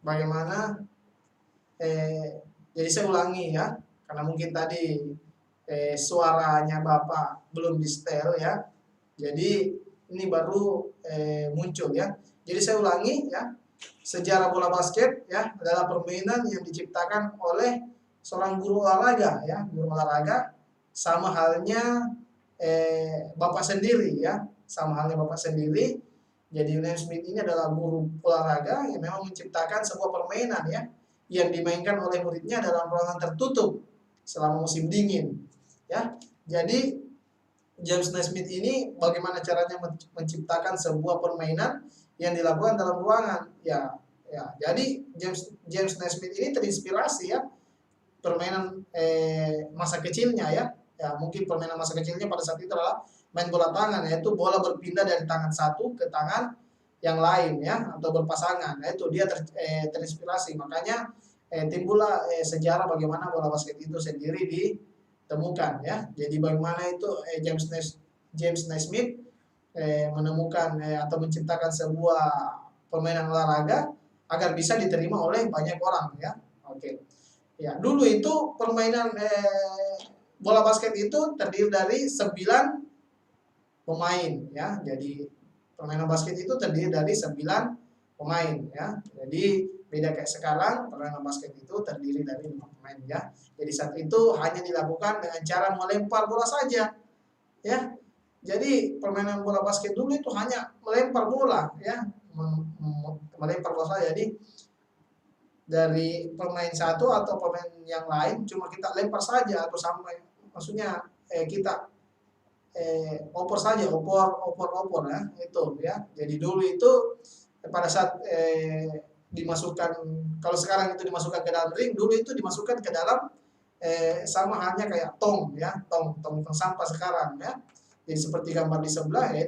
bagaimana jadi saya ulangi ya, karena mungkin tadi suaranya Bapak belum di setel ya. Jadi ini baru muncul ya. Jadi saya ulangi ya. Sejarah bola basket ya adalah permainan yang diciptakan oleh seorang guru olahraga ya, guru olahraga, sama halnya Bapak sendiri ya, sama halnya Bapak sendiri. Jadi Naismith ini adalah guru olahraga yang memang menciptakan sebuah permainan ya, yang dimainkan oleh muridnya dalam ruangan tertutup selama musim dingin ya. Jadi James Naismith ini bagaimana caranya menciptakan sebuah permainan yang dilakukan dalam ruangan ya. Jadi James Naismith ini terinspirasi ya permainan masa kecilnya ya. Mungkin permainan masa kecilnya pada saat itu adalah main bola tangan, yaitu bola berpindah dari tangan satu ke tangan yang lain ya, atau berpasangan. Nah, itu dia terinspirasi. Makanya timbullah sejarah bagaimana bola basket itu sendiri ditemukan ya. Jadi bagaimana itu James Naismith menemukan atau menciptakan sebuah permainan olahraga agar bisa diterima oleh banyak orang ya. Oke. Ya, dulu itu permainan bola basket itu terdiri dari 9 pemain ya. Jadi permainan basket itu terdiri dari 9 pemain ya. Jadi beda kayak sekarang, permainan basket itu terdiri dari 5 pemain ya. Jadi saat itu hanya dilakukan dengan cara melempar bola saja ya. Jadi permainan bola basket dulu itu hanya melempar bola ya, melempar bola saja. Jadi dari pemain satu atau pemain yang lain cuma kita lempar saja, atau sampai maksudnya kita opor saja, opor ya, itu ya. Jadi dulu itu pada saat dimasukkan, kalau sekarang itu dimasukkan ke dalam ring, dulu itu dimasukkan ke dalam sama halnya kayak tong ya, tong sampah sekarang ya. Jadi seperti gambar di sebelah ya,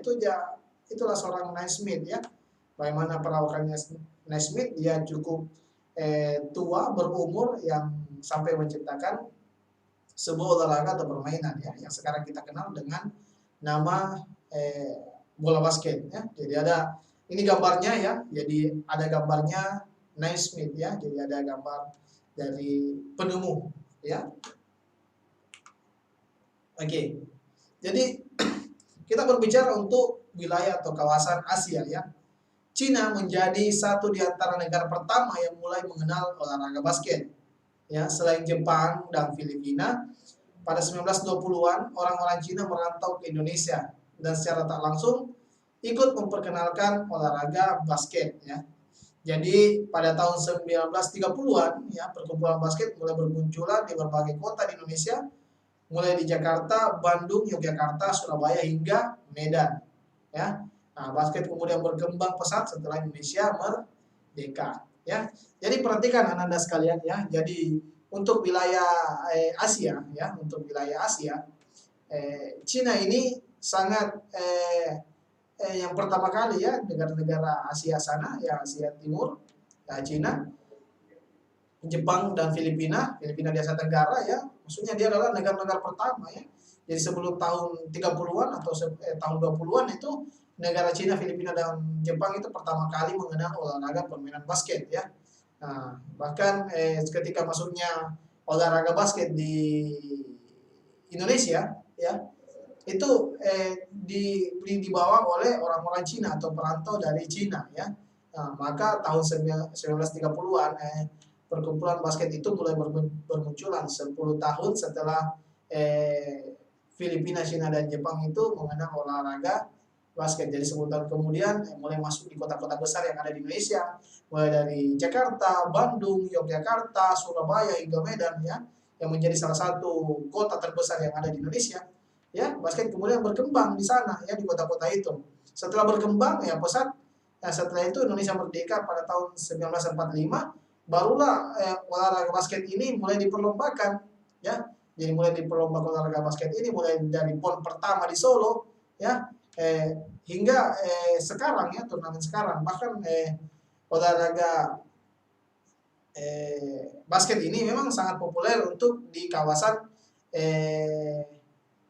itulah seorang Naismith ya. Bagaimana perawakannya Naismith, dia cukup tua, berumur, yang sampai menciptakan sebuah olahraga atau permainan ya, yang sekarang kita kenal dengan nama bola basket ya. Jadi ada ini gambarnya ya, jadi ada gambarnya Naismith ya, jadi ada gambar dari penemu ya. Oke. Jadi kita berbicara untuk wilayah atau kawasan Asia ya. Cina menjadi satu di antara negara pertama yang mulai mengenal olahraga basket. Ya, selain Jepang dan Filipina, pada 1920-an orang-orang Cina merantau ke Indonesia dan secara tak langsung ikut memperkenalkan olahraga basket ya. Jadi pada tahun 1930-an ya, perkumpulan basket mulai bermunculan di berbagai kota di Indonesia, mulai di Jakarta, Bandung, Yogyakarta, Surabaya hingga Medan ya. Nah, basket kemudian berkembang pesat setelah Indonesia merdeka ya. Jadi perhatikan Anda sekalian ya. Jadi untuk wilayah Asia ya, untuk wilayah Asia, Cina ini sangat yang pertama kali ya, negara-negara Asia sana ya, Asia Timur ya, Cina, Jepang dan Filipina di Asia Tenggara ya. Maksudnya dia adalah negara-negara pertama ya. Jadi sebelum tahun 30-an atau tahun 20-an itu negara Cina, Filipina, dan Jepang itu pertama kali mengenal olahraga permainan basket ya. Nah, bahkan ketika masuknya olahraga basket di Indonesia ya, itu dibawa oleh orang-orang Cina atau perantau dari Cina ya. Nah, maka tahun 1930-an perkumpulan basket itu mulai bermunculan 10 tahun setelah Filipina, Cina, dan Jepang itu mengenal olahraga basket. Jadi 10 tahun kemudian mulai masuk di kota-kota besar yang ada di Indonesia, mulai dari Jakarta, Bandung, Yogyakarta, Surabaya hingga Medan ya, yang menjadi salah satu kota terbesar yang ada di Indonesia ya. Basket kemudian berkembang di sana ya, di kota-kota itu. Setelah berkembang ya pesat, setelah itu Indonesia merdeka pada tahun 1945, barulah olahraga basket ini mulai diperlombakan ya. Jadi mulai diperlombakan olahraga basket ini mulai dari PON pertama di Solo ya, hingga sekarang ya, turnamen sekarang. Bahkan olahraga basket ini memang sangat populer untuk di kawasan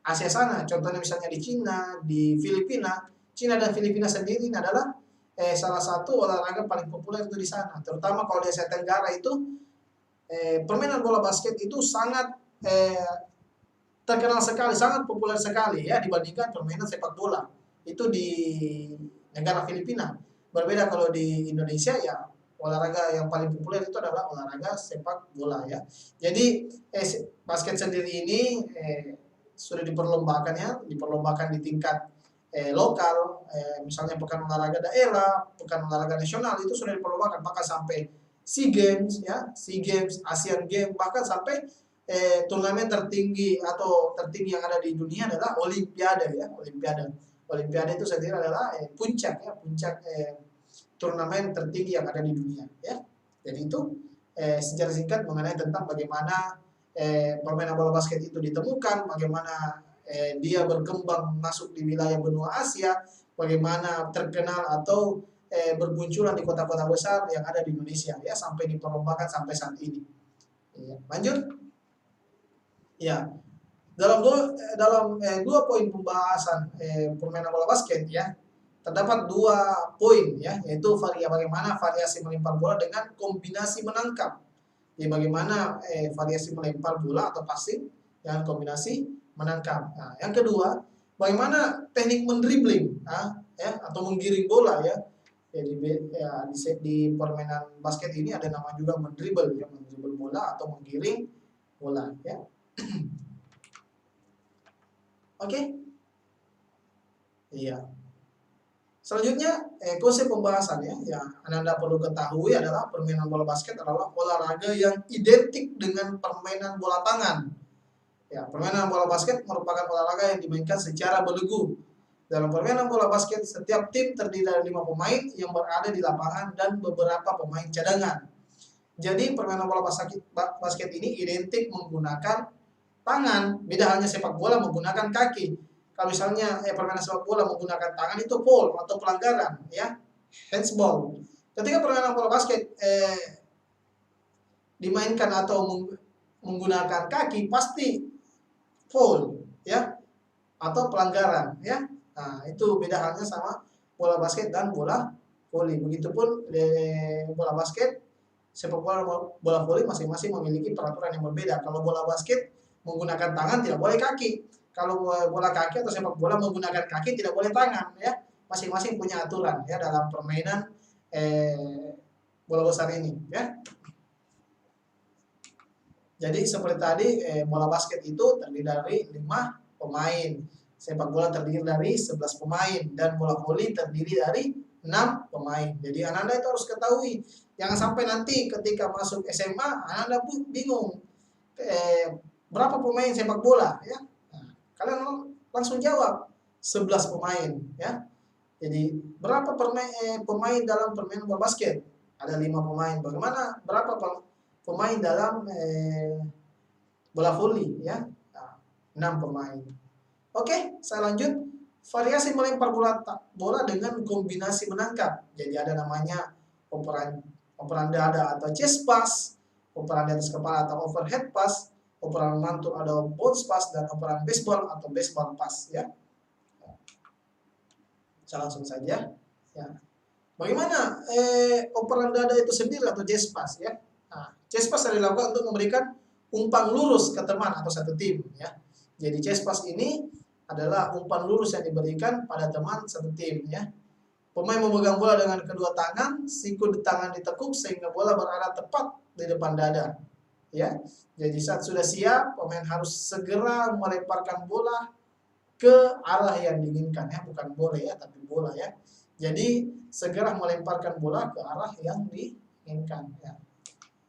Asia sana. Contohnya misalnya di Cina, di Filipina. Cina dan Filipina sendiri ini adalah salah satu olahraga paling populer itu di sana. Terutama kalau di Asia Tenggara itu permainan bola basket itu sangat terkenal sekali, sangat populer sekali ya dibandingkan permainan sepak bola. Itu di negara Filipina. Berbeda kalau di Indonesia ya olahraga yang paling populer itu adalah olahraga sepak bola ya. Jadi basket sendiri ini sudah diperlombakan ya, diperlombakan di tingkat lokal, misalnya pekan olahraga daerah, pekan olahraga nasional itu sudah diperlombakan bahkan sampai SEA Games ya, SEA Games, Asian Games, bahkan sampai turnamen tertinggi atau tertinggi yang ada di dunia adalah Olimpiade ya, Olimpiade. Olimpiade itu sendiri adalah puncak ya, puncak turnamen tertinggi yang ada di dunia ya. Jadi itu secara singkat mengenai tentang bagaimana permainan bola basket itu ditemukan, bagaimana dia berkembang masuk di wilayah benua Asia, bagaimana terkenal atau bermunculan di kota-kota besar yang ada di Indonesia ya sampai diperlombakan sampai saat ini. Ya, lanjut. Ya, dalam dua poin pembahasan permainan bola basket ya, terdapat 2 poin ya, yaitu bagaimana variasi melempar bola dengan kombinasi menangkap. Ya, bagaimana variasi melempar bola atau passing dengan kombinasi menangkap. Nah, yang kedua, bagaimana teknik mendribling ya, atau menggiring bola ya. Jadi di permainan basket ini ada nama juga mendribble ya, mendribble bola atau menggiring bola ya. Oke? Iya. Selanjutnya, konsep pembahasan ya, yang Anda perlu ketahui adalah permainan bola basket adalah olahraga yang identik dengan permainan bola tangan. Ya, permainan bola basket merupakan olahraga yang dimainkan secara beregu. Dalam permainan bola basket, setiap tim terdiri dari 5 pemain yang berada di lapangan dan beberapa pemain cadangan. Jadi permainan bola basket ini identik menggunakan tangan, beda halnya sepak bola menggunakan kaki. Kalau misalnya permainan sepak bola menggunakan tangan itu foul atau pelanggaran ya, handsball. Ketika permainan bola basket dimainkan atau menggunakan kaki pasti foul ya atau pelanggaran ya. Nah, itu beda halnya sama bola basket dan bola voli. Begitupun bola basket, sepak bola, bola voli masing-masing memiliki peraturan yang berbeda. Kalau bola basket menggunakan tangan tidak boleh kaki. Kalau bola kaki atau sepak bola menggunakan kaki tidak boleh tangan ya. Masing-masing punya aturan ya dalam permainan bola besar ini ya. Jadi seperti tadi bola basket itu terdiri dari 5 pemain. Sepak bola terdiri dari 11 pemain dan bola voli terdiri dari 6 pemain. Jadi Anda itu harus ketahui, jangan sampai nanti ketika masuk SMA Anda bingung berapa pemain sepak bola ya. Nah, kalian langsung jawab 11 pemain ya. Jadi berapa pemain dalam permainan bola basket? Ada 5 pemain. Bagaimana berapa pemain dalam bola voli ya? Nah, 6 pemain. Oke, saya lanjut. Variasi melempar bola dengan kombinasi menangkap. Jadi ada namanya operan dada atau chest pass, operan di atas kepala atau overhead pass, operan mantul atau bounce pass, dan operan baseball atau baseball pass ya. Saya langsung saja ya. Bagaimana operan dada itu sendiri atau chest pass ya? Nah, chest pass dilakukan untuk memberikan umpan lurus ke teman atau satu tim ya. Jadi chest pass ini adalah umpan lurus yang diberikan pada teman satu tim ya. Pemain memegang bola dengan kedua tangan, siku di tangan ditekuk sehingga bola berada tepat di depan dada. Ya. Jadi saat sudah siap, pemain harus segera melemparkan bola ke arah yang diinginkan ya, bukan bola ya, tapi bola ya. Jadi segera melemparkan bola ke arah yang diinginkan ya.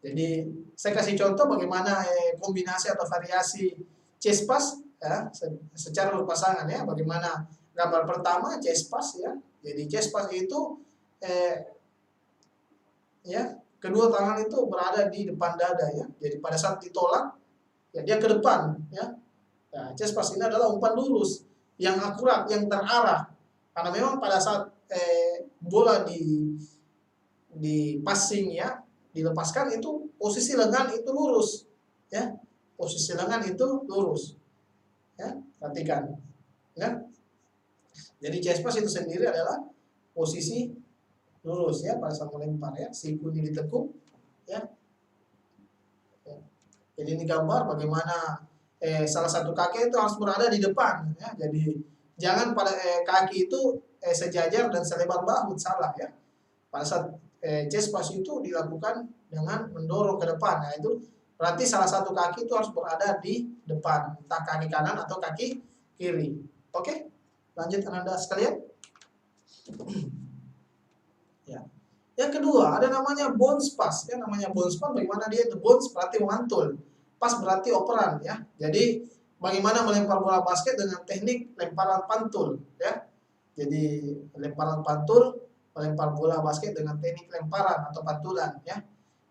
Jadi saya kasih contoh bagaimana kombinasi atau variasi chest pass ya, secara berpasangan ya. Bagaimana gambar pertama chest pass ya. Jadi chest pass itu ya, kedua tangan itu berada di depan dada ya. Jadi pada saat ditolak ya dia ke depan ya. Nah, chest pass ini adalah umpan lurus yang akurat, yang terarah. Karena memang pada saat bola di passing ya, dilepaskan itu posisi lengan itu lurus ya. Posisi lengan itu lurus. Ya, perhatikan ya. Jadi chest pass itu sendiri adalah posisi lurus ya pada saat melempar ya, sikunya ditekuk ya. Jadi ini gambar bagaimana salah satu kaki itu harus berada di depan ya. Jadi jangan pada kaki itu sejajar dan selebar bahu, salah ya. Pada saat chest pass itu dilakukan dengan mendorong ke depan. Nah, itu berarti salah satu kaki itu harus berada di depan, entah kaki kanan atau kaki kiri. Oke? Lanjut Anda sekalian. Ya. Yang kedua, ada namanya bounce pass. Ya, namanya bounce pass bagaimana dia itu bounce berarti memantul. Pas berarti operan ya. Jadi bagaimana melempar bola basket dengan teknik lemparan pantul ya. Jadi lemparan pantul, melempar bola basket dengan teknik lemparan atau pantulan ya.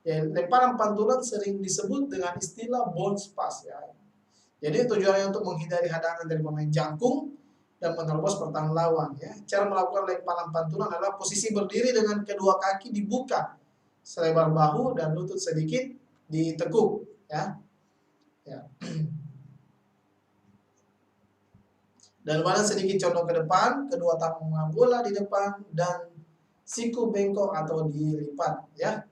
Ya, lemparan pantulan sering disebut dengan istilah bounce pass ya. Jadi tujuannya untuk menghindari hadangan dari pemain jangkung dan menerobos pertahanan lawan ya. Cara melakukan lemparan pantulan adalah posisi berdiri dengan kedua kaki dibuka selebar bahu dan lutut sedikit ditekuk ya. Ya. Dan badan sedikit condong ke depan, kedua tangan memegang bola di depan dan siku bengkok atau dilipat ya.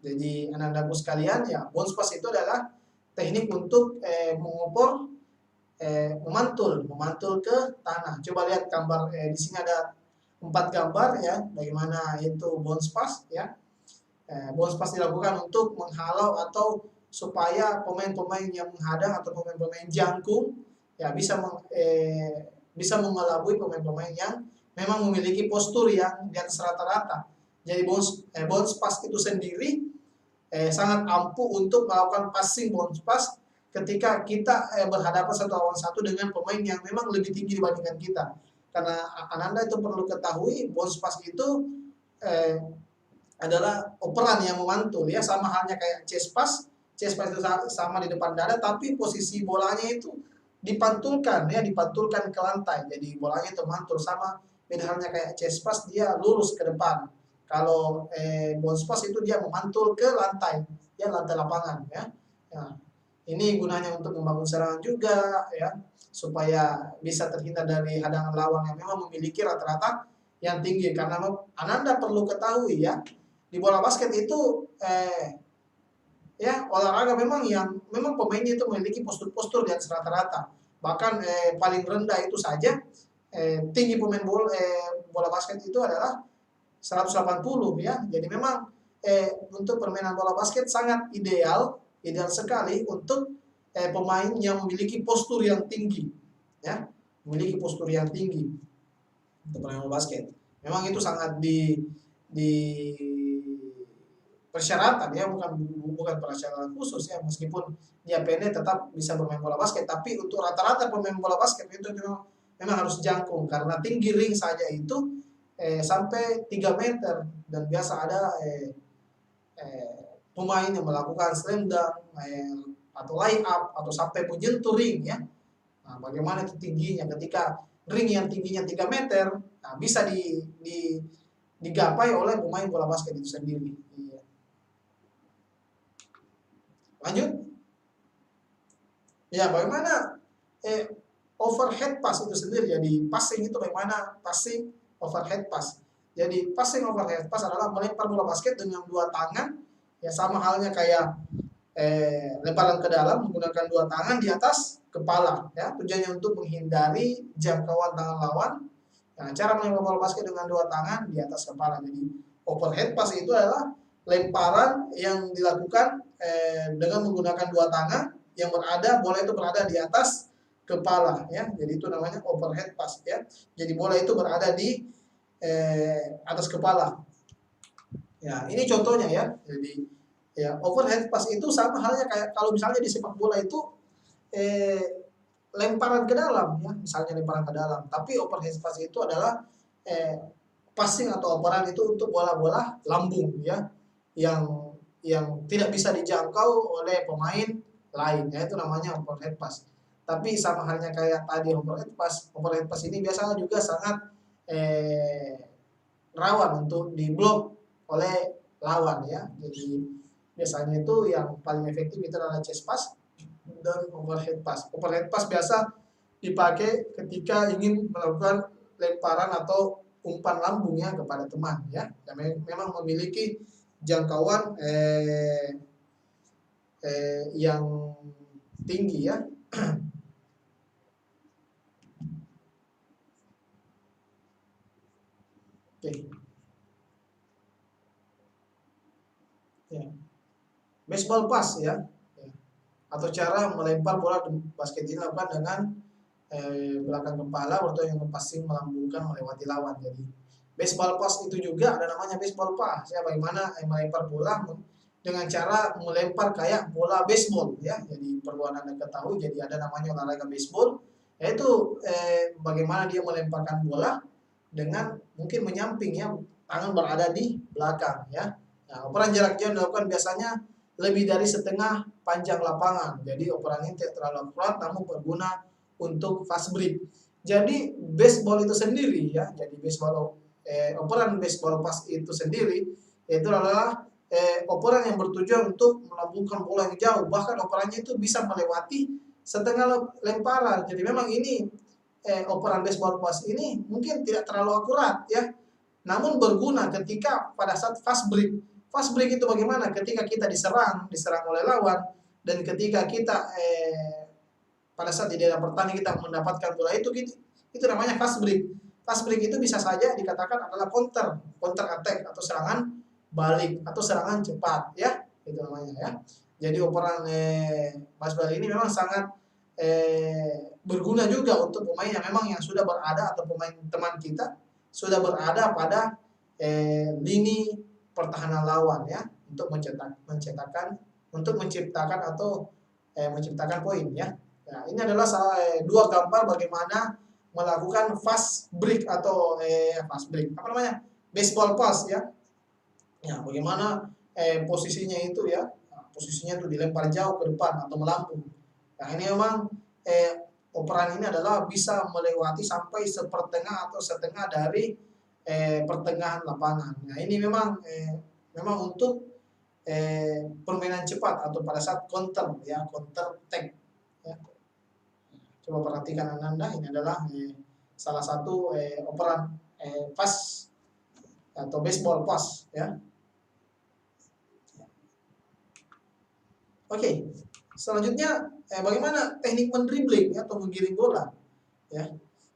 Jadi anak-anakku sekalian ya, bounce pass itu adalah teknik untuk mengopor memantul ke tanah. Coba lihat gambar di sini ada 4 gambar ya, bagaimana itu bounce pass ya. Bounce pass dilakukan untuk menghalau atau supaya pemain-pemain yang menghadang atau pemain-pemain jangkung ya bisa mengelabui pemain-pemain yang memang memiliki postur yang di atas rata-rata. Jadi bounce pass itu sendiri sangat ampuh untuk melakukan passing bounce pass ketika kita berhadapan satu lawan satu dengan pemain yang memang lebih tinggi dibandingkan kita. Karena Ananda itu perlu ketahui bounce pass itu adalah operan yang memantul ya, sama halnya kayak chest pass. Chest pass itu sama di depan dada, tapi posisi bolanya itu dipantulkan ya, dipantulkan ke lantai. Jadi bolanya itu mantul, sama beda halnya kayak chest pass, dia lurus ke depan. Kalau bounce pass itu dia memantul ke lantai ya, lantai lapangan ya. Nah, ini gunanya untuk membangun serangan juga ya, supaya bisa terhindar dari hadangan lawan yang memang memiliki rata-rata yang tinggi. Karena Ananda perlu ketahui ya, di bola basket itu ya olahraga memang yang memang pemainnya itu memiliki postur-postur di atas rata-rata. Bahkan paling rendah itu saja tinggi pemain bola basket itu adalah 180 ya. Jadi memang untuk permainan bola basket sangat ideal sekali untuk pemain yang memiliki postur yang tinggi ya, memiliki postur yang tinggi untuk permainan bola basket. Memang itu sangat di persyaratan ya, bukan persyaratan khusus ya, meskipun dia pendek tetap bisa bermain bola basket, tapi untuk rata-rata pemain bola basket itu memang harus jangkung, karena tinggi ring saja itu sampai 3 meter, dan biasa ada pemain yang melakukan slam dunk atau line up atau sampai menyentuh ring ya. Nah, bagaimana itu tingginya ketika ring yang tingginya 3 meter, nah, bisa digapai oleh pemain bola basket itu sendiri. Iya. Lanjut. Ya, bagaimana overhead pass itu sendiri. Jadi passing itu bagaimana passing overhead pass. Jadi passing overhead pass adalah melempar bola basket dengan 2 tangan, ya sama halnya kayak lemparan ke dalam menggunakan 2 tangan di atas kepala ya. Tujuannya untuk menghindari jangkauan tangan lawan. Nah, cara melempar bola basket dengan 2 tangan di atas kepala. Jadi overhead pass itu adalah lemparan yang dilakukan dengan menggunakan 2 tangan yang bola itu berada di atas kepala ya. Jadi itu namanya overhead pass ya. Jadi bola itu berada di atas kepala. Ya, ini contohnya ya. Jadi ya, overhead pass itu sama halnya kayak kalau misalnya di sepak bola itu lemparan ke dalam ya, misalnya lemparan ke dalam. Tapi overhead pass itu adalah passing atau operan itu untuk bola-bola lambung ya, yang tidak bisa dijangkau oleh pemain lain ya, itu namanya overhead pass. Tapi sama halnya kayak tadi overhead pass ini biasanya juga sangat rawan untuk diblok oleh lawan ya. Jadi biasanya itu yang paling efektif itu adalah chest pass dan overhead pass. Overhead pass biasa dipakai ketika ingin melakukan lemparan atau umpan lambungnya kepada teman ya. Dan memang memiliki jangkauan yang tinggi ya. Oke. Ya. Baseball pass ya. Atau cara melempar bola basket ini dilakukan dengan belakang kepala atau yang passing melambungkan melewati lawan. Jadi baseball pass itu juga ada namanya baseball pass ya, bagaimana melempar bola dengan cara melempar kayak bola baseball ya. Jadi perlu Anda ketahui, jadi ada namanya olahraga baseball, yaitu bagaimana dia melemparkan bola dengan mungkin menyamping ya, tangan berada di belakang ya. Nah, operan jarak jauh dilakukan biasanya lebih dari setengah panjang lapangan. Jadi operan ini tidak terlalu akurat namun berguna untuk fast break. Jadi baseball itu sendiri ya, jadi operan baseball pass itu sendiri itu adalah operan yang bertujuan untuk melambungkan bola yang jauh, bahkan operannya itu bisa melewati setengah lemparan. Jadi memang ini operan baseball pass ini mungkin tidak terlalu akurat ya, namun berguna ketika pada saat fast break. Fast break itu bagaimana? Ketika kita diserang oleh lawan, dan ketika kita pada saat di daerah pertahanan kita mendapatkan bola itu namanya fast break. Fast break itu bisa saja dikatakan adalah counter attack atau serangan balik atau serangan cepat ya, itu namanya ya. Jadi operan baseball ini memang sangat berguna juga untuk pemain yang memang yang sudah berada atau pemain teman kita sudah berada pada lini pertahanan lawan ya, untuk menciptakan atau menciptakan poin ya. Nah, ini adalah dua gambar bagaimana melakukan fast break atau apa namanya, baseball pass ya. Ya, bagaimana posisinya itu ya, posisinya itu dilempar jauh ke depan atau melambung. Nah, ini memang operan ini adalah bisa melewati sampai sepertengah atau setengah dari pertengahan lapangan. Nah, ini memang untuk permainan cepat atau pada saat counter ya, counter attack ya. Coba perhatikan Anda, ini adalah salah satu operan pass atau baseball pass ya. Oke. Selanjutnya bagaimana teknik mendribbling atau menggiring bola ya.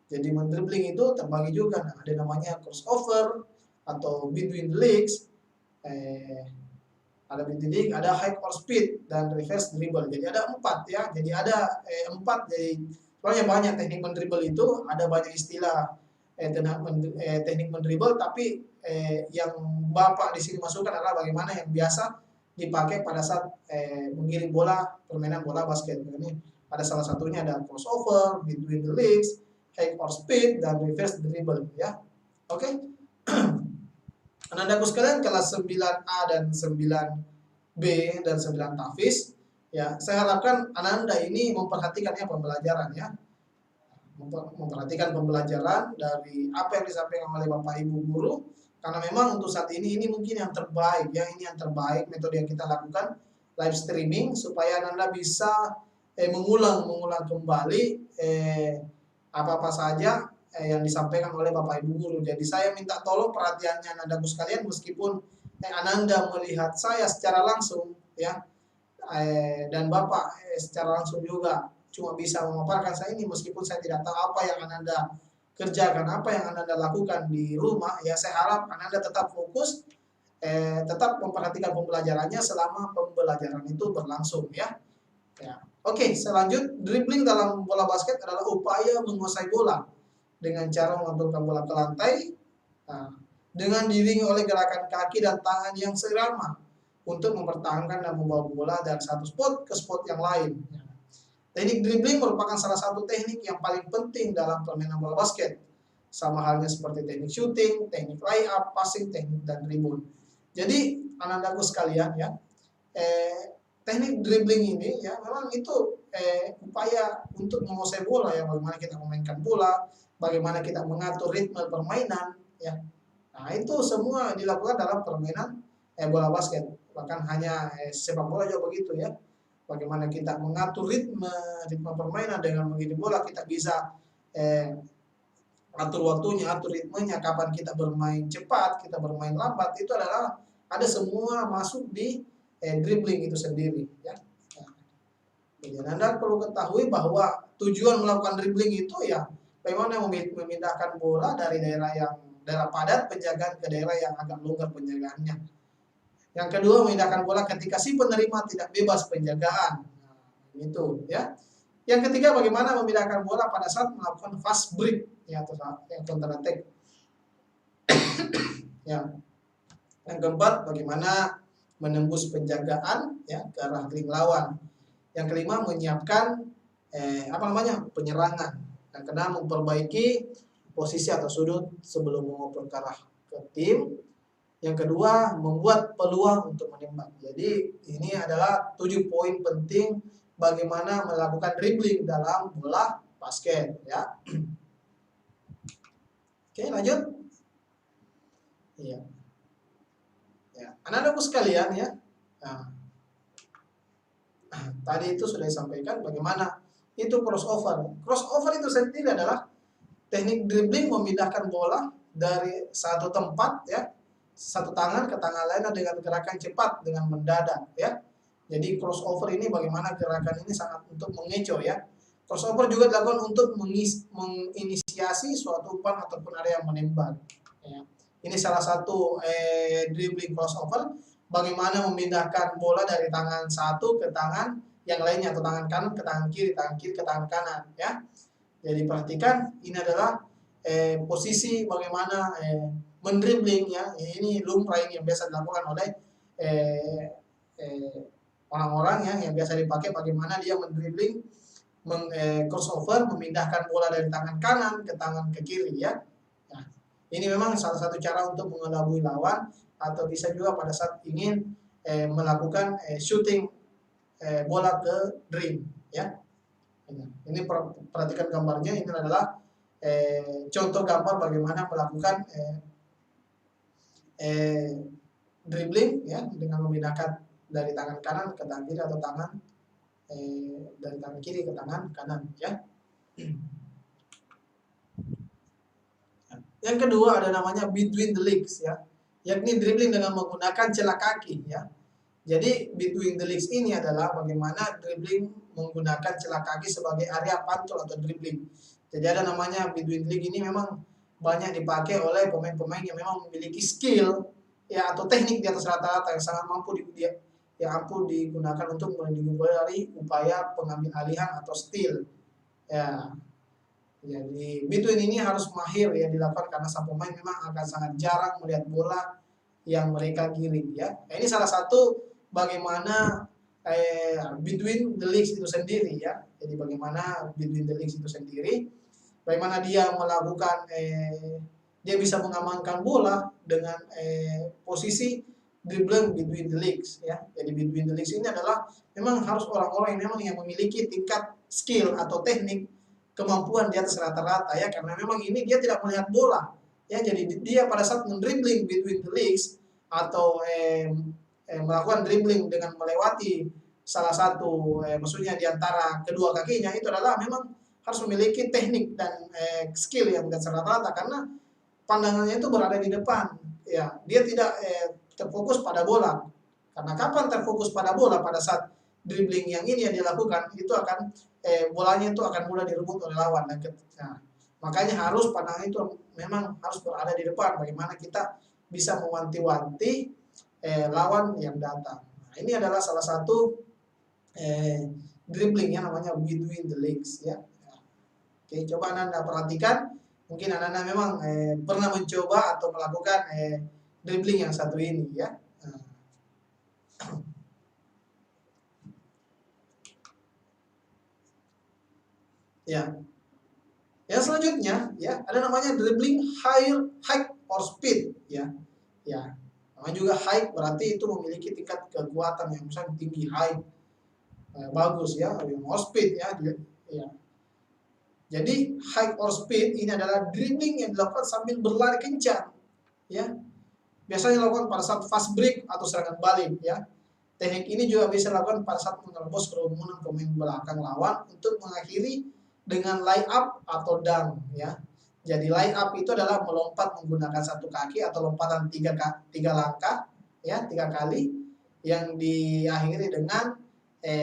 Jadi mendribbling itu terbagi juga, ada namanya crossover atau between the legs, ada between the legs, ada high or speed dan reverse dribble. Jadi ada 4 ya. Jadi ada 4. Jadi soalnya banyak teknik mendribble itu, ada banyak istilah teknik mendribble, tapi yang Bapak di sini masukkan adalah bagaimana yang biasa dipakai pada saat menggiring bola, permainan bola basket. Ini ada salah satunya ada crossover, between the legs, high or speed, dan reverse dribble ya. Oke. Anandaku sekalian, kelas 9A dan 9B dan 9 Tafis ya, saya harapkan Ananda ini memperhatikan ya pembelajaran ya. Memperhatikan pembelajaran dari apa yang disampaikan oleh Bapak Ibu guru, karena memang untuk saat ini mungkin yang terbaik ya, ini yang terbaik metode yang kita lakukan live streaming, supaya Anda bisa mengulang kembali apa-apa saja yang disampaikan oleh Bapak Ibu guru. Jadi saya minta tolong perhatiannya Ananda sekalian, meskipun Ananda melihat saya secara langsung ya, dan Bapak secara langsung juga cuma bisa memaparkan saya ini, meskipun saya tidak tahu apa yang Ananda kerjakan, apa yang Ananda lakukan di rumah ya. Saya harap Ananda tetap fokus, tetap memperhatikan pembelajarannya selama pembelajaran itu berlangsung ya. Oke, selanjut, dribbling dalam bola basket adalah upaya menguasai bola dengan cara mengontrolkan bola ke lantai, dengan diiringi oleh gerakan kaki dan tangan yang seirama untuk mempertahankan dan membawa bola dari satu spot ke spot yang lain. Teknik dribbling merupakan salah satu teknik yang paling penting dalam permainan bola basket. Sama halnya seperti teknik shooting, teknik layup, passing, teknik dan dribble. Jadi Anandaku sekalian ya, teknik dribbling ini ya memang itu upaya untuk menguasai bola ya, bagaimana kita memainkan bola, bagaimana kita mengatur ritme permainan ya. Nah, itu semua dilakukan dalam permainan bola basket. Bahkan hanya sepak bola juga begitu ya. Bagaimana kita mengatur ritme permainan dengan menggiring bola, kita bisa atur waktunya, atur ritmenya, kapan kita bermain cepat, kita bermain lambat, itu adalah ada semua masuk di dribbling itu sendiri, ya. Nah, jadi Anda perlu ketahui bahwa tujuan melakukan dribbling itu ya bagaimana memindahkan bola dari daerah padat penjagaan ke daerah yang agak longgar penjagaannya. Yang kedua, memindahkan bola ketika si penerima tidak bebas penjagaan. Nah, itu ya. Yang ketiga, bagaimana memindahkan bola pada saat melakukan fast break ya, atau yang counter attack. Ya. Yang keempat, bagaimana menembus penjagaan ya ke arah ring lawan. Yang kelima, menyiapkan penyerangan. Yang keenam, memperbaiki posisi atau sudut sebelum mengoper ke arah ke tim. Yang kedua, membuat peluang untuk menembak. Jadi ini adalah 7 poin penting bagaimana melakukan dribbling dalam bola basket, ya. Oke, lanjut. Iya. Ya, anak-anakku sekalian ya. Nah, tadi itu sudah disampaikan bagaimana itu crossover. Crossover itu sendiri adalah teknik dribbling memindahkan bola dari satu tempat ya, satu tangan ke tangan lain dengan gerakan cepat dengan mendadak ya. Jadi crossover ini bagaimana gerakan ini sangat untuk mengecoh ya. Crossover juga dilakukan untuk menginisiasi suatu umpan ataupun area yang menembak. Ya. Ini salah satu dribbling crossover, bagaimana memindahkan bola dari tangan satu ke tangan yang lainnya, atau tangan kanan ke tangan kiri ke tangan kanan ya. Jadi perhatikan ini adalah posisi bagaimana mendribbling ya. Ini lumrah yang biasa dilakukan oleh orang-orang yang biasa dipakai, bagaimana dia mendribbling crossover, memindahkan bola dari tangan kanan ke tangan ke kiri ya. Nah, ini memang salah satu cara untuk mengelabui lawan, atau bisa juga pada saat ingin melakukan shooting bola ke ring ya. Ini perhatikan gambarnya, ini adalah contoh gambar bagaimana melakukan dribbling ya dengan memindahkan dari tangan kanan ke tangan kiri, atau dari tangan kiri ke tangan kanan ya. Yang kedua ada namanya between the legs ya, yakni dribbling dengan menggunakan celah kaki ya. Jadi between the legs ini adalah bagaimana dribbling menggunakan celah kaki sebagai area pantul atau dribbling. Jadi ada namanya between the legs ini memang banyak dipakai oleh pemain-pemain yang memang memiliki skill ya, atau teknik di atas rata-rata yang sangat mampu digunakan untuk melindungi bola dari upaya pengambil alihan atau steal ya. Jadi between ini harus mahir ya dilakukan, karena sang pemain memang akan sangat jarang melihat bola yang mereka giring ya. Nah, ini salah satu bagaimana between the legs itu sendiri ya. Jadi bagaimana between the legs itu sendiri, bagaimana dia melakukan dia bisa mengamankan bola dengan posisi dribbling between the legs ya. Jadi between the legs ini adalah memang harus orang-orang yang memiliki tingkat skill atau teknik kemampuan di atas rata-rata ya, karena memang ini dia tidak melihat bola ya. Jadi dia pada saat mendribbling between the legs atau melakukan dribbling dengan melewati salah satu maksudnya di antara kedua kakinya, itu adalah memang harus memiliki teknik dan skill yang di atas rata-rata, karena pandangannya itu berada di depan ya. Dia tidak terfokus pada bola, karena kapan terfokus pada bola, pada saat dribbling yang ini yang dilakukan, itu akan bolanya itu akan mudah direbut oleh lawan. Nah, makanya harus pandangan itu memang harus berada di depan, bagaimana kita bisa mewanti-wanti lawan yang datang. Nah, ini adalah salah satu dribbling yang namanya between the legs ya. Oke, coba Anda perhatikan, mungkin Anda memang pernah mencoba atau melakukan dribbling yang satu ini ya. Ya. Yang selanjutnya ya ada namanya dribbling height or speed ya. Ya. Namanya juga height berarti itu memiliki tingkat kekuatan yang misalnya tinggi, height. Bagus ya, or speed ya. Ya. Jadi height or speed ini adalah dribbling yang dilakukan sambil berlari kencang ya. Biasanya dilakukan pada saat fast break atau serangan balik ya. Teknik ini juga bisa dilakukan pada saat menerobos kerumunan pemain belakang lawan untuk mengakhiri dengan lay up atau dunk ya. Jadi line up itu adalah melompat menggunakan satu kaki atau lompatan tiga langkah, ya, 3 kali yang diakhiri dengan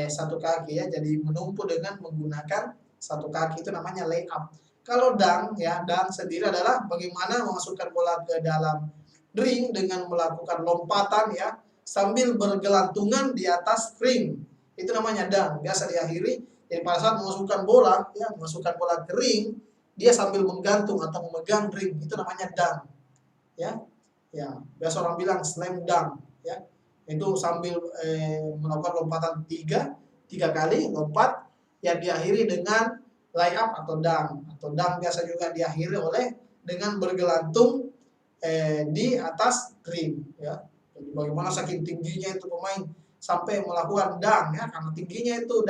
satu kaki, ya. Jadi menumpu dengan menggunakan satu kaki itu namanya lay up. Kalau dunk, ya, dunk sendiri adalah bagaimana memasukkan bola ke dalam ring dengan melakukan lompatan, ya, sambil bergelantungan di atas ring. Itu namanya dunk. Biasa diakhiri. Jadi pada saat memasukkan bola, ya, memasukkan bola ke ring, dia sambil menggantung atau memegang ring, itu namanya dunk, ya. Ya, biasa orang bilang slam dunk, ya. Itu sambil melakukan lompatan tiga kali lompat yang diakhiri dengan lay up atau dunk. Atau dunk biasa juga diakhiri oleh dengan bergelantung di atas ring, ya. Jadi bagaimana saking tingginya itu pemain sampai melakukan dunk, ya, karena tingginya itu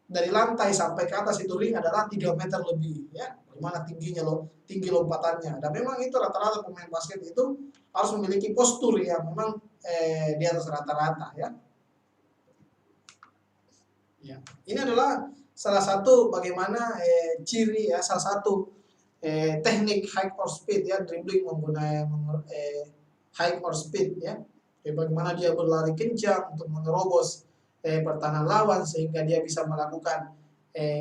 dari lantai sampai ke atas itu ring adalah 3 meter lebih, ya. Bagaimana tingginya tinggi lompatannya. Dan memang itu rata-rata pemain basket itu harus memiliki postur yang memang di atas rata-rata, ya. Ya. Ini adalah salah satu bagaimana ciri, ya, salah satu teknik high or speed, ya, dribbling menggunakan high or speed, ya. Bagaimana dia berlari kencang untuk menerobos pertahanan lawan sehingga dia bisa melakukan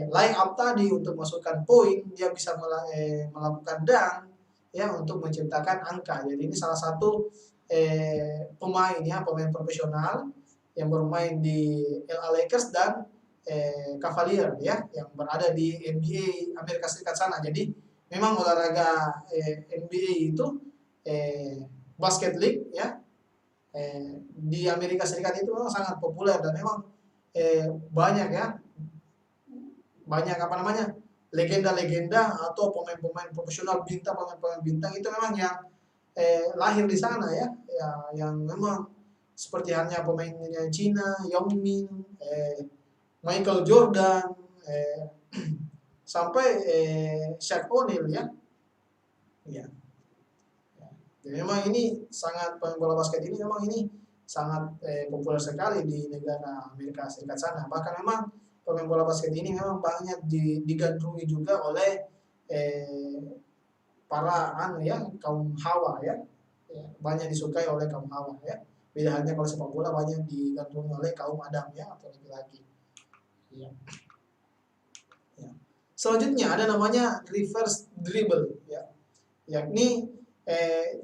line up tadi untuk masukkan poin, dia bisa melakukan dunk, ya, untuk menciptakan angka. Jadi ini salah satu pemain, ya, pemain profesional yang bermain di LA Lakers dan Cavalier, ya, yang berada di NBA Amerika Serikat sana. Jadi memang olahraga NBA itu basket league, ya, di Amerika Serikat itu memang sangat populer dan memang banyak, ya, banyak apa namanya legenda-legenda atau pemain-pemain profesional bintang, pemain-pemain bintang itu memang yang lahir di sana, ya, yang memang seperti halnya pemainnya Cina, Yao Ming, Michael Jordan, sampai Shaq O'Neal, ya. Ya. Jadi memang ini sangat, pemain bola basket ini memang ini sangat populer sekali di negara Amerika Serikat sana. Bahkan memang pemain bola basket ini memang banyak digandrungi juga oleh para ya, kaum hawa, ya. Banyak disukai oleh kaum hawa, ya. Beda halnya kalau sepak bola banyak digandrungi oleh kaum Adam, ya, atau laki-laki. Ya. Ya. Selanjutnya ada namanya reverse dribble, ya. Yakni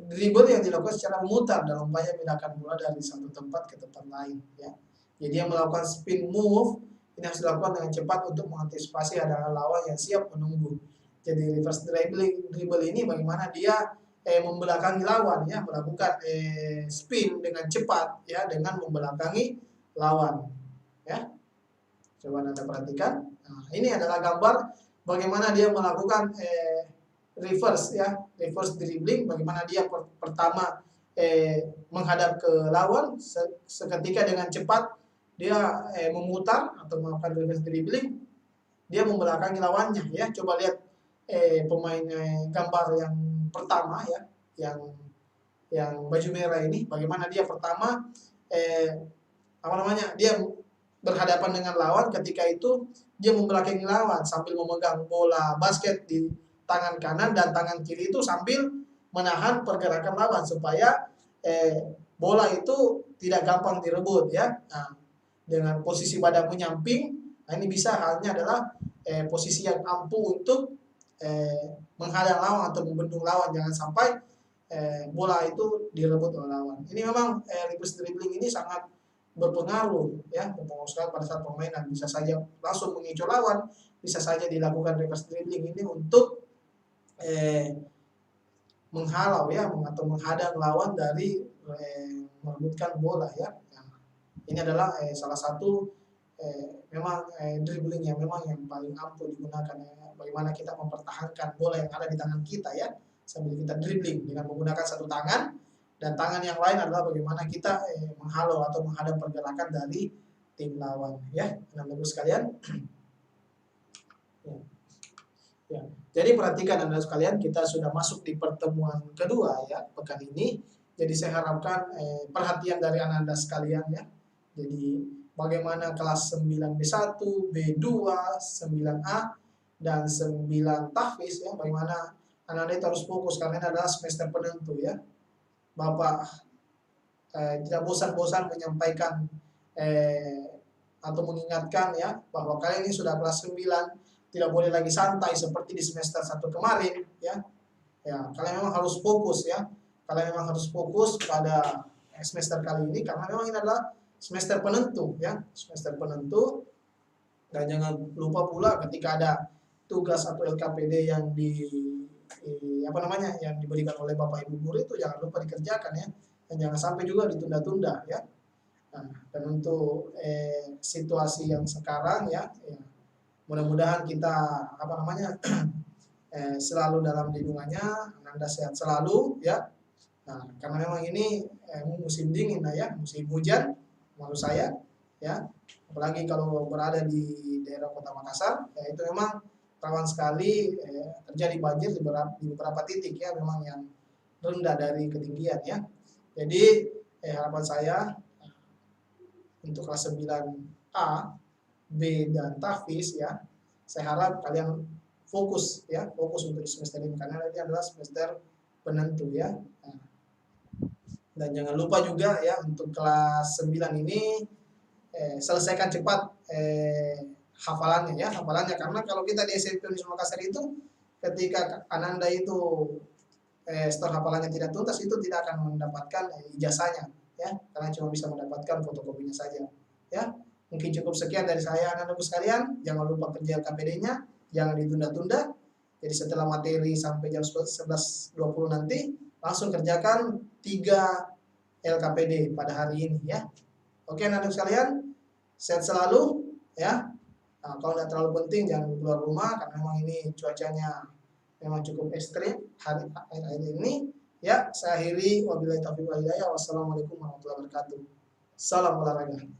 dribble yang dilakukan secara memutar dalam upaya memindahkan bola dari satu tempat ke tempat lain, ya. Jadi yang melakukan spin move ini harus dilakukan dengan cepat untuk mengantisipasi hadangan lawan yang siap menunggu. Jadi reverse dribble ini bagaimana dia membelakangi lawan, ya, melakukan spin dengan cepat, ya, dengan membelakangi lawan, ya. Coba Anda perhatikan. Nah, ini adalah gambar bagaimana dia melakukan reverse, ya, reverse dribbling, bagaimana dia pertama menghadap ke lawan, seketika dengan cepat dia memutar atau melakukan reverse dribbling, dia membelakangi lawannya, ya. Coba lihat pemain gambar yang pertama, ya, yang baju merah ini, bagaimana dia pertama apa namanya, dia berhadapan dengan lawan, ketika itu dia membelakangi lawan sambil memegang bola basket di tangan kanan dan tangan kiri itu sambil menahan pergerakan lawan supaya bola itu tidak gampang direbut, ya. Nah, dengan posisi badan menyamping, nah ini bisa halnya adalah posisi yang ampuh untuk menghadang lawan atau membendung lawan, jangan sampai bola itu direbut oleh lawan. Ini memang reverse dribbling ini sangat berpengaruh, ya, mempengaruhi pada saat permainan. Bisa saja langsung mengincar lawan, bisa saja dilakukan reverse dribbling ini untuk menghalau, ya, atau menghadang lawan dari merebutkan bola, ya. Nah, ini adalah salah satu memang dribbling yang memang yang paling ampuh digunakan, ya. Bagaimana kita mempertahankan bola yang ada di tangan kita, ya, sambil kita dribbling dengan menggunakan satu tangan, dan tangan yang lain adalah bagaimana kita menghalau atau menghadang pergerakan dari tim lawan, ya. Teman-teman sekalian. Ya. Ya. Jadi perhatikan Anda sekalian, kita sudah masuk di pertemuan kedua, ya, pekan ini. Jadi saya harapkan perhatian dari Anda sekalian, ya. Jadi bagaimana kelas 9B1, B2, 9A dan 9 tahfiz ya, bagaimana anak-anak itu harus fokus karena ini adalah semester penentu ya. Bapak tidak bosan-bosan menyampaikan atau mengingatkan ya bahwa kalian ini sudah kelas 9, tidak boleh lagi santai seperti di semester 1 kemarin ya. Ya, kalian memang harus fokus ya. Kalian memang harus fokus pada semester kali ini karena memang ini adalah semester penentu ya, semester penentu. Dan jangan lupa pula ketika ada tugas atau LKPD yang yang diberikan oleh Bapak Ibu guru itu jangan lupa dikerjakan ya. Dan jangan sampai juga ditunda-tunda ya. Nah, dan untuk situasi yang sekarang ya mudah-mudahan kita selalu dalam lindungannya, Anda sehat selalu ya. Nah, karena memang ini musim dingin ya, musim hujan menurut saya ya. Apalagi kalau berada di daerah Kota Makassar, ya itu memang rawan sekali terjadi banjir di beberapa titik ya, memang yang rendah dari ketinggian ya. Jadi harapan saya untuk kelas 9A, B dan tahfiz ya, saya harap kalian fokus untuk semester ini karena ini adalah semester penentu ya. Nah, dan jangan lupa juga ya untuk kelas 9 ini selesaikan cepat hafalannya karena kalau kita di SMP Unisma Makassar itu ketika Ananda itu setelah hafalannya tidak tuntas itu tidak akan mendapatkan ijazahnya ya, karena cuma bisa mendapatkan fotokopinya saja ya. Mungkin cukup sekian dari saya anak-anakku sekalian. Jangan lupa kerja KPD-nya, jangan ditunda-tunda. Jadi setelah materi sampai jam 11.20 nanti langsung kerjakan 3 LKPD pada hari ini ya. Oke anak-anak sekalian, sehat selalu ya. Nah, kalau tidak terlalu penting jangan keluar rumah karena memang ini cuacanya memang cukup ekstrim hari ini ya. Saya akhiri, wabillahi taufiq wal hidayah. Wassalamualaikum warahmatullahi wabarakatuh. Salam olahraga.